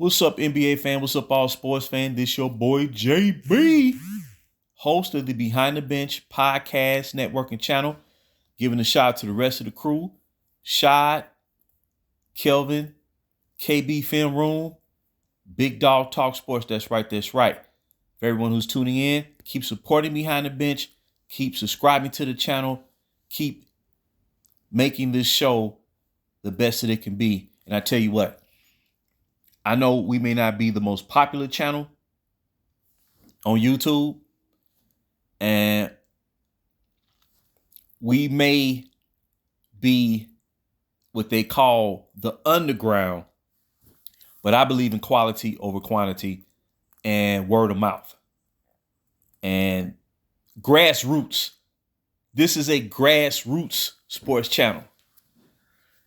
What's up, NBA fan? What's up, all sports fan? This your boy JB, host of the Behind the Bench podcast networking channel. Giving a shout out to the rest of the crew: Shad, Kelvin, KB Film Room, Big Dog Talk Sports. That's right. That's right. For everyone who's tuning in, keep supporting Behind the Bench. Keep subscribing to the channel. Keep making this show the best that it can be. And I tell you what, I know we may not be the most popular channel on YouTube, and we may be what they call the underground, but I believe in quality over quantity and word of mouth and grassroots. This is a grassroots sports channel.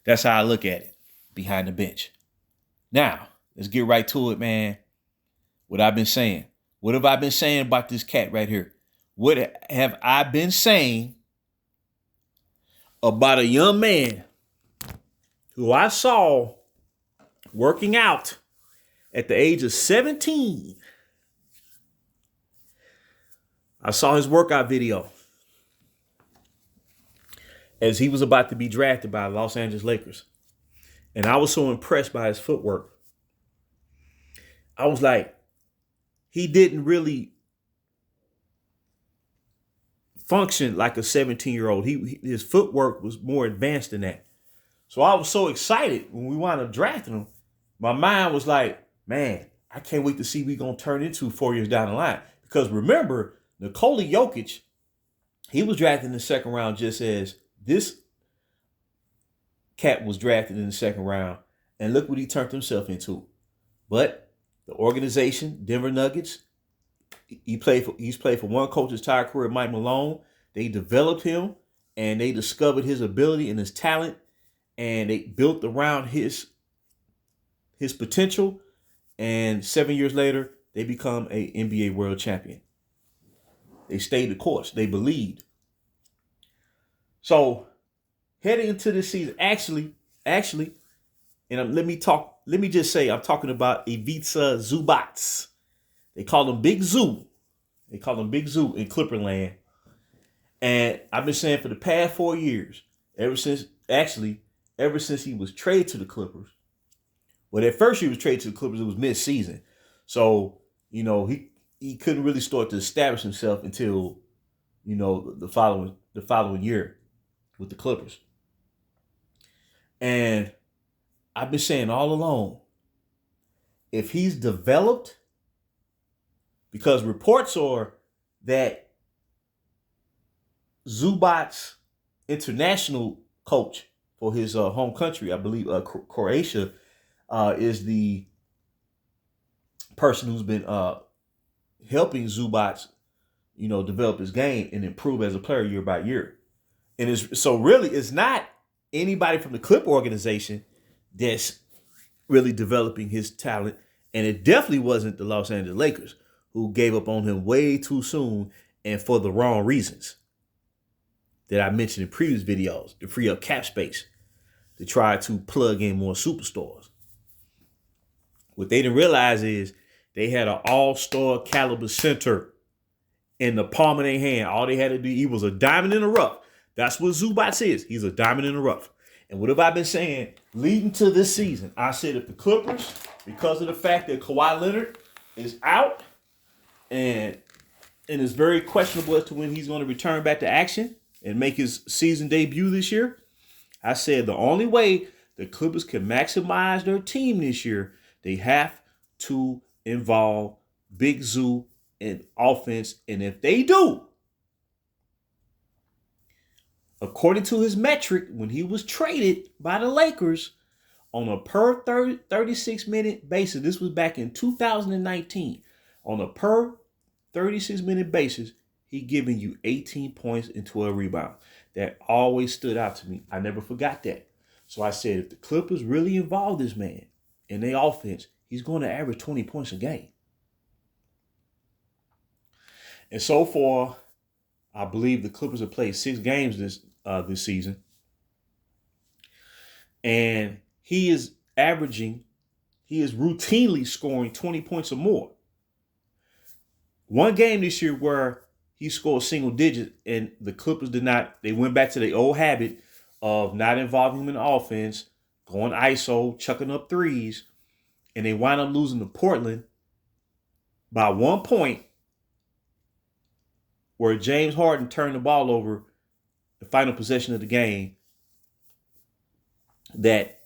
That's how I look at it, Behind the Bench. Now, let's get right to it, man. What I've been saying. What have I been saying about this cat right here? What have I been saying about a young man who I saw working out at the age of 17? I saw his workout video as he was about to be drafted by the Los Angeles Lakers. And I was so impressed by his footwork. I was like, he didn't really function like a 17-year-old. His footwork was more advanced than that. So I was so excited when we wound up drafting him. My mind was like, man, I can't wait to see what we're going to turn into 4 years down the line. Because remember, Nikola Jokic, he was drafted in the second round just as this cat was drafted in the second round. And look what he turned himself into. But the organization, Denver Nuggets, he's played for one coach's entire career, Mike Malone. They developed him and they discovered his ability and his talent, and they built around his potential. And 7 years later, they become an NBA world champion. They stayed the course. They believed. So heading into this season, actually, and let me just say, I'm talking about Ivica Zubac. They call him Big Zoo. They call him Big Zoo in Clipperland. And I've been saying for the past 4 years, ever since he was traded to the Clippers. Well, at first he was traded to the Clippers, it was mid-season. So, he couldn't really start to establish himself until, the following year with the Clippers. And I've been saying all along, if he's developed, because reports are that Zubac's international coach for his home country, I believe Croatia, is the person who's been helping Zubac, develop his game and improve as a player year by year. And it's not anybody from the Clipper organization that's really developing his talent. And it definitely wasn't the Los Angeles Lakers, who gave up on him way too soon and for the wrong reasons that I mentioned in previous videos, to free up cap space, to try to plug in more superstars. What they didn't realize is they had an all-star caliber center in the palm of their hand. All they had to do, he was a diamond in the rough. That's what Zubac is. He's a diamond in the rough. And what have I been saying leading to this season? I said if the Clippers, because of the fact that Kawhi Leonard is out and is very questionable as to when he's going to return back to action and make his season debut this year, I said the only way the Clippers can maximize their team this year, they have to involve Big Zoo in offense. And if they do, according to his metric, when he was traded by the Lakers on a per 36-minute basis, this was back in 2019, on a per 36-minute basis, he giving you 18 points and 12 rebounds. That always stood out to me. I never forgot that. So I said, if the Clippers really involve this man in their offense, he's going to average 20 points a game. And so far, I believe the Clippers have played 6 games this season. And he is averaging he is routinely scoring 20 points or more. One game this year where he scored single digits and the Clippers did not, they went back to their old habit of not involving him in the offense, going ISO, chucking up threes, and they wind up losing to Portland by 1 point, where James Harden turned the ball over the final possession of the game that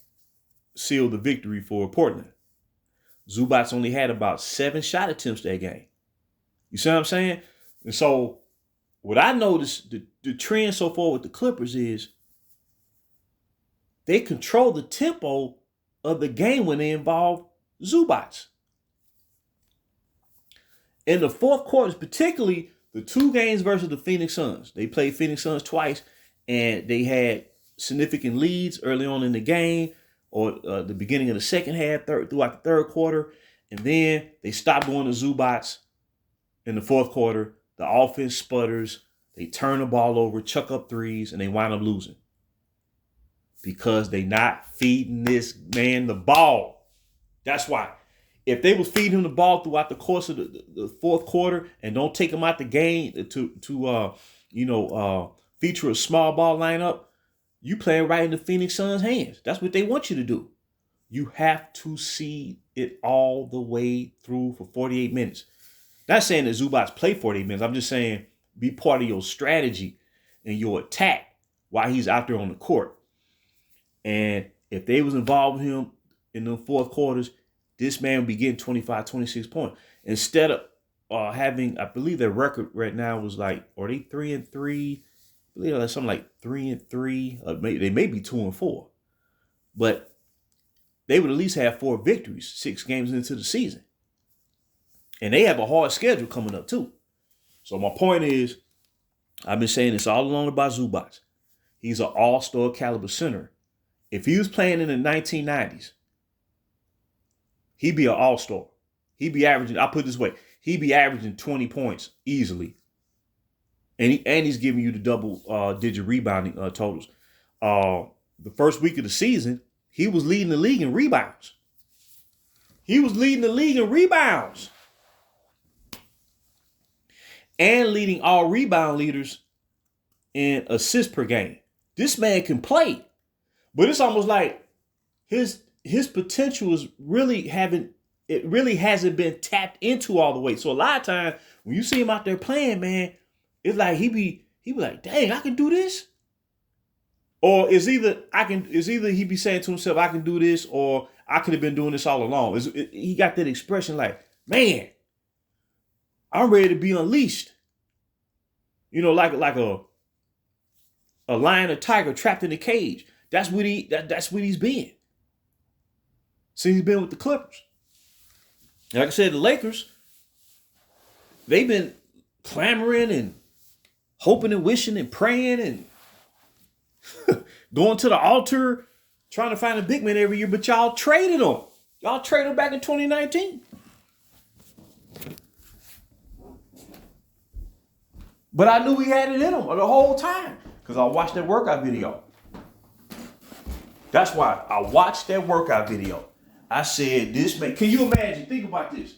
sealed the victory for Portland. Zubac only had about 7 shot attempts that game. You see what I'm saying? And so what I noticed, the trend so far with the Clippers is they control the tempo of the game when they involve Zubac. In the fourth quarters, particularly the 2 games versus the Phoenix Suns. They played Phoenix Suns twice, and they had significant leads early on in the game or the beginning of the second half, throughout the third quarter. And then they stopped going to Zubac in the fourth quarter. The offense sputters. They turn the ball over, chuck up threes, and they wind up losing. Because they not feeding this man the ball. That's why. If they was feeding him the ball throughout the course of the fourth quarter and don't take him out the game to feature a small ball lineup, you playing right in the Phoenix Suns' hands. That's what they want you to do. You have to see it all the way through for 48 minutes. Not saying that Zubac played 48 minutes. I'm just saying be part of your strategy and your attack while he's out there on the court. And if they was involved with him in the fourth quarters, this man would be getting 25, 26 points. Instead of having, I believe their record right now was like, are they 3-3? I believe that's something like 3-3. They may be 2-4. But they would at least have 4 victories 6 games into the season. And they have a hard schedule coming up too. So my point is, I've been saying this all along about Zubac. He's an all-star caliber center. If he was playing in the 1990s, he'd be an all-star. He'd be averaging, I'll put it this way, he'd be averaging 20 points easily. And he's giving you the double-digit rebounding totals. The first week of the season, he was leading the league in rebounds. And leading all rebound leaders in assists per game. This man can play. But it's almost like his potential is really hasn't been tapped into all the way. So a lot of times when you see him out there playing, man, it's like he be like, dang, I can do this. Or it's either he be saying to himself, I can do this, or I could have been doing this all along. He got that expression like, man, I'm ready to be unleashed. You know, like a lion or tiger trapped in a cage. That's what he's been. Since he's been with the Clippers. Like I said, the Lakers, they've been clamoring and hoping and wishing and praying and going to the altar, trying to find a big man every year, but y'all traded him. Y'all traded him back in 2019. But I knew he had it in him the whole time because I watched that workout video. That's why I watched that workout video. I said, this man, can you imagine? Think about this.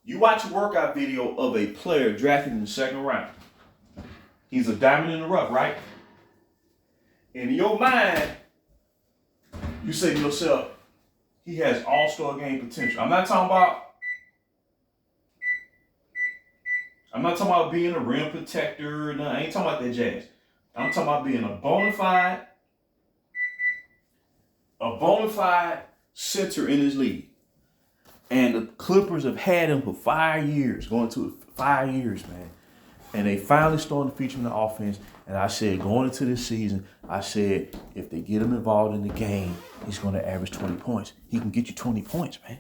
You watch a workout video of a player drafted in the second round. He's a diamond in the rough, right? And in your mind, you say to yourself, he has all-star game potential. I'm not talking about being a rim protector. No, I ain't talking about that jazz. I'm talking about being a bona fide center in his league. And the Clippers have had him for 5 years, going to 5 years, man. And they finally started to feature him in the offense. And I said, going into this season, I said, if they get him involved in the game, he's going to average 20 points. He can get you 20 points, man.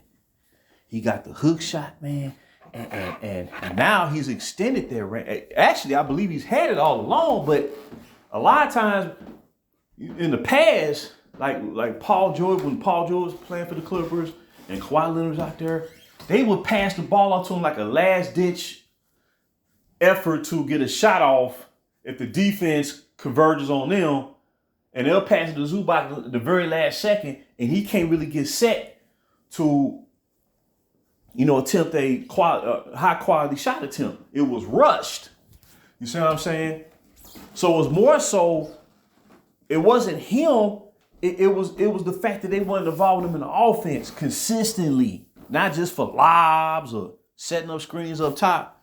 He got the hook shot, man. And now he's extended their range. Actually, I believe he's had it all along, but a lot of times in the past, like Paul George, when Paul George was playing for the Clippers and Kawhi Leonard was out there, they would pass the ball out to him like a last-ditch effort to get a shot off if the defense converges on them, and they'll pass it to Zubac at the very last second, and he can't really get set to, attempt a high quality shot attempt. It was rushed. You see what I'm saying? So it was more so, it wasn't him. It was the fact that they weren't involving him in the offense consistently, not just for lobs or setting up screens up top.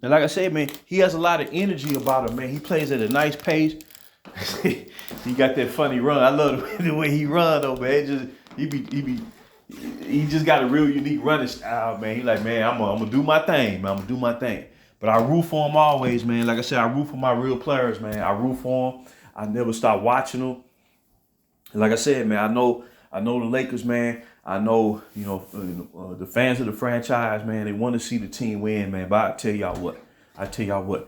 And like I said, man, he has a lot of energy about him, man. He plays at a nice pace. He got that funny run. I love the way he run though, man. He just got a real unique running style, man. He like, man, I'm gonna do my thing, man. I'm gonna do my thing. But I root for him always, man. Like I said, I root for my real players, man. I root for them. I never stop watching them. And like I said, man, I know the Lakers, man. I know, the fans of the franchise, man, they want to see the team win, man. But I tell y'all what.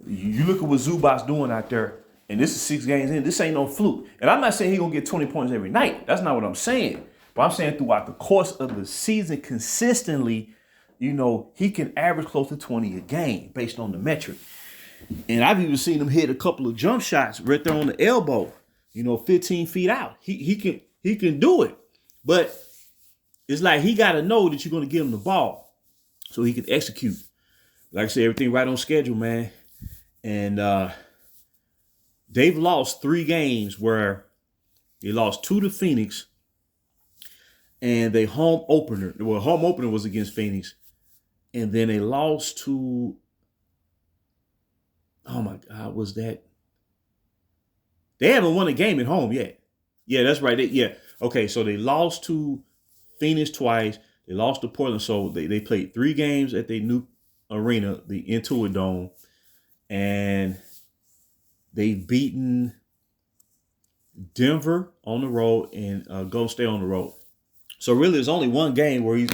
You look at what Zubac's doing out there, and this is 6 games in. This ain't no fluke. And I'm not saying he's going to get 20 points every night. That's not what I'm saying. But I'm saying throughout the course of the season consistently, he can average close to 20 a game based on the metric. And I've even seen him hit a couple of jump shots right there on the elbow, 15 feet out. He can do it. But it's like he got to know that you're going to give him the ball so he can execute. Like I said, everything right on schedule, man. And they've lost 3 games where they lost 2 to Phoenix, and they home opener was against Phoenix, and then they lost to, oh my God, was that? They haven't won a game at home yet. Yeah, that's right. Okay, so they lost to Phoenix twice. They lost to Portland. So they played 3 games at the new arena, the Intuit Dome, and they've beaten Denver on the road and Golden State on the road. So really, there's only one game where he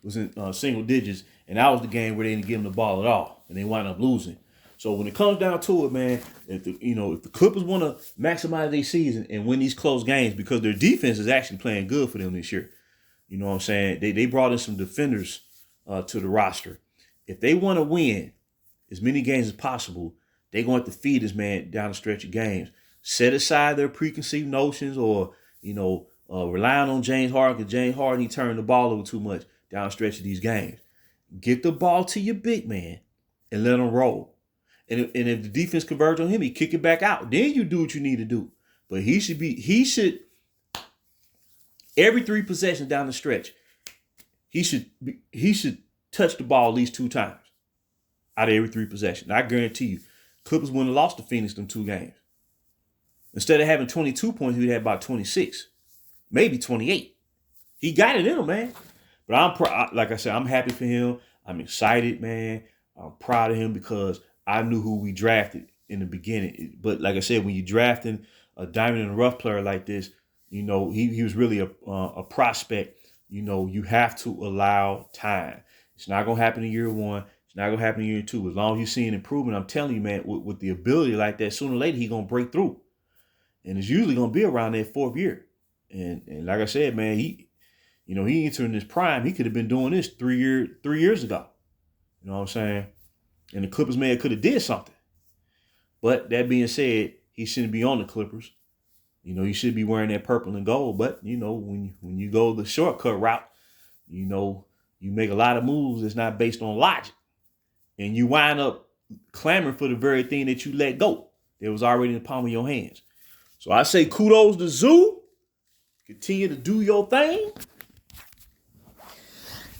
was in single digits, and that was the game where they didn't give him the ball at all, and they wound up losing. So when it comes down to it, man, if the Clippers want to maximize their season and win these close games, because their defense is actually playing good for them this year, you know what I'm saying? They brought in some defenders to the roster. If they want to win as many games as possible, they're going to have to feed this man down the stretch of games. Set aside their preconceived notions or, relying on James Harden, because James Harden, he turned the ball over too much down the stretch of these games. Get the ball to your big man and let him roll. And if the defense converges on him, he kick it back out. Then you do what you need to do. But he should every 3 possessions down the stretch, he should touch the ball at least 2 times out of every 3 possessions. I guarantee you, Clippers wouldn't have lost to Phoenix them 2 games. Instead of having 22 points, he would have about 26, maybe 28. He got it in him, man. But like I said, I'm happy for him. I'm excited, man. I'm proud of him because I knew who we drafted in the beginning. But like I said, when you're drafting a diamond in the rough player like this, he was really a prospect. You have to allow time. It's not going to happen in year 1. It's not going to happen in year 2. As long as you're seeing improvement, I'm telling you, man, with the ability like that, sooner or later, he's going to break through. And it's usually going to be around that 4th year. And like I said, man, he entering his prime. He could have been doing this 3 years ago. You know what I'm saying? And the Clippers could have did something. But that being said, he shouldn't be on the Clippers. He should be wearing that purple and gold. But, when you go the shortcut route, you make a lot of moves that's not based on logic. And you wind up clamoring for the very thing that you let go. That was already in the palm of your hands. So I say kudos to Zoo. Continue to do your thing.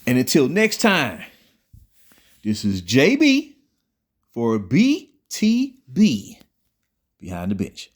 And until next time, this is JB for BTB Behind the Bench.